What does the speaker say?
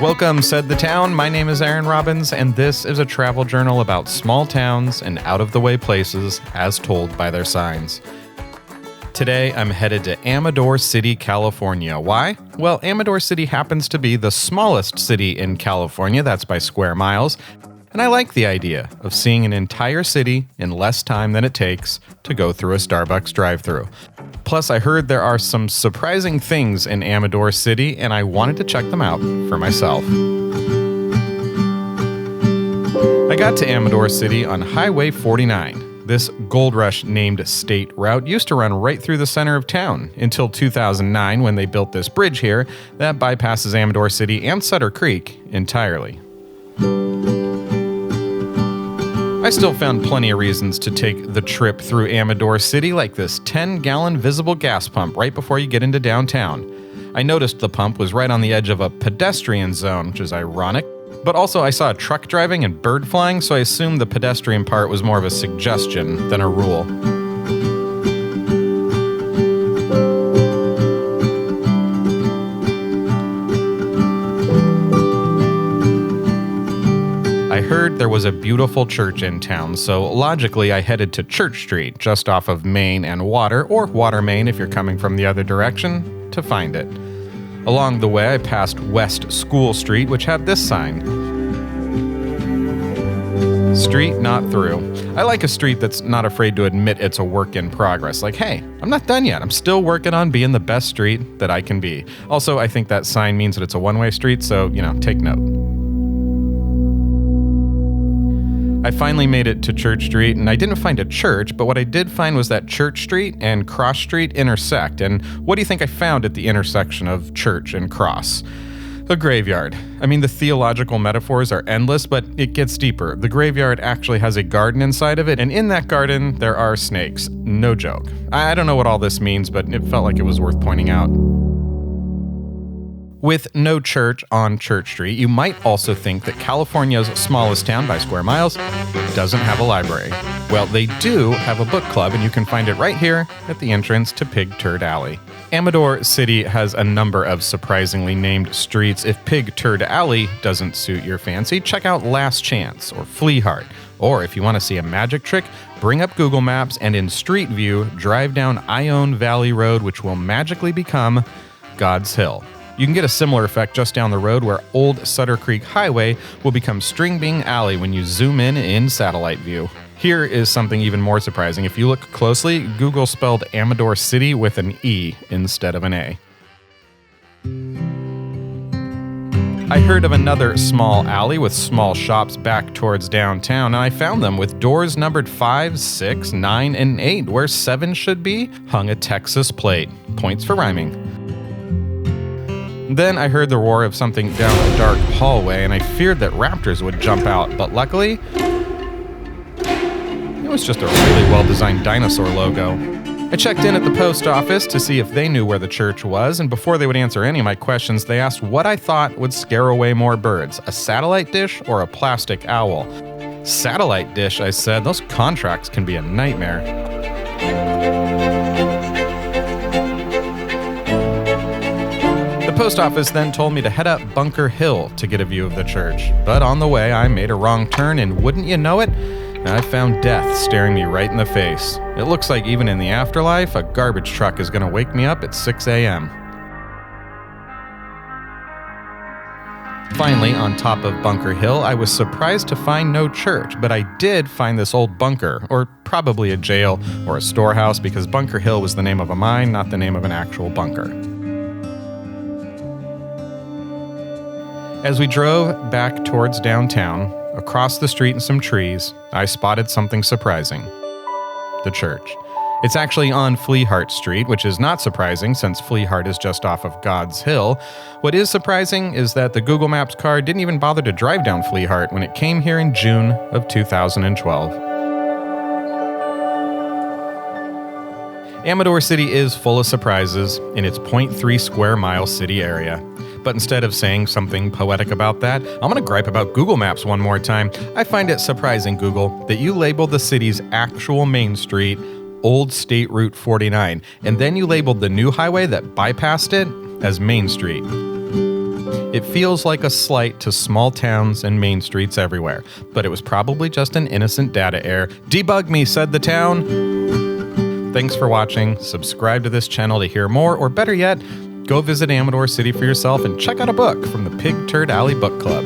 Welcome, said the town. My name is Aaron Robbins, and this is a travel journal about small towns and out-of-the-way places as told by their signs. Today, I'm headed to Amador City, California. Why? Well, Amador City happens to be the smallest city in California, that's by square miles, and I like the idea of seeing an entire city in less time than it takes to go through a Starbucks drive-thru. Plus, I heard there are some surprising things in Amador City, and I wanted to check them out for myself. I got to Amador City on Highway 49. This Gold Rush-named state route used to run right through the center of town until 2009 when they built this bridge here that bypasses Amador City and Sutter Creek entirely. I still found plenty of reasons to take the trip through Amador City, like this 10-gallon visible gas pump right before you get into downtown. I noticed the pump was right on the edge of a pedestrian zone, which is ironic, but also I saw a truck driving and bird flying, so I assumed the pedestrian part was more of a suggestion than a rule. I heard there was a beautiful church in town, so logically I headed to Church Street, just off of Main and Water, or Water Main if you're coming from the other direction, to find it. Along the way, I passed West School Street, which had this sign: Street not through. I like a street that's not afraid to admit it's a work in progress. Like, hey, I'm not done yet. I'm still working on being the best street that I can be. Also, I think that sign means that it's a one-way street, so, take note. I finally made it to Church Street, and I didn't find a church, but what I did find was that Church Street and Cross Street intersect. And what do you think I found at the intersection of Church and Cross? A graveyard. I mean, the theological metaphors are endless, but it gets deeper. The graveyard actually has a garden inside of it, and in that garden, there are snakes. No joke. I don't know what all this means, but it felt like it was worth pointing out. With no church on Church Street, you might also think that California's smallest town by square miles doesn't have a library. Well, they do have a book club, and you can find it right here at the entrance to Pig Turd Alley. Amador City has a number of surprisingly named streets. If Pig Turd Alley doesn't suit your fancy, check out Last Chance or Flea Heart. Or if you want to see a magic trick, bring up Google Maps and in Street View, drive down Ione Valley Road, which will magically become God's Hill. You can get a similar effect just down the road where Old Sutter Creek Highway will become Stingbean Alley when you zoom in satellite view. Here is something even more surprising. If you look closely, Google spelled Amador City with an E instead of an A. I heard of another small alley with small shops back towards downtown, and I found them with doors numbered 5, 6, 9, and 8, where 7 should be, hung a Texas plate. Points for rhyming. Then I heard the roar of something down a dark hallway, and I feared that raptors would jump out, but luckily, it was just a really well-designed dinosaur logo. I checked in at the post office to see if they knew where the church was, and before they would answer any of my questions, they asked what I thought would scare away more birds, a satellite dish or a plastic owl. Satellite dish, I said. Those contracts can be a nightmare. The post office then told me to head up Bunker Hill to get a view of the church. But on the way, I made a wrong turn, and wouldn't you know it, I found death staring me right in the face. It looks like even in the afterlife, a garbage truck is going to wake me up at 6 a.m. Finally, on top of Bunker Hill, I was surprised to find no church, but I did find this old bunker, or probably a jail or a storehouse, because Bunker Hill was the name of a mine, not the name of an actual bunker. As we drove back towards downtown, across the street and some trees, I spotted something surprising. The church. It's actually on Flea Heart Street, which is not surprising since Flea Heart is just off of God's Hill. What is surprising is that the Google Maps car didn't even bother to drive down Flea Heart when it came here in June of 2012. Amador City is full of surprises in its 0.3 square mile city area. But instead of saying something poetic about that, I'm going to gripe about Google Maps one more time. I find it surprising, Google, that you labeled the city's actual main street Old State Route 49, and then you labeled the new highway that bypassed it as Main Street. It feels like a slight to small towns and main streets everywhere, but it was probably just an innocent data error. Debug me, said the town. Thanks for watching. Subscribe to this channel to hear more, or better yet, go visit Amador City for yourself and check out a book from the Pig Turd Alley Book Club.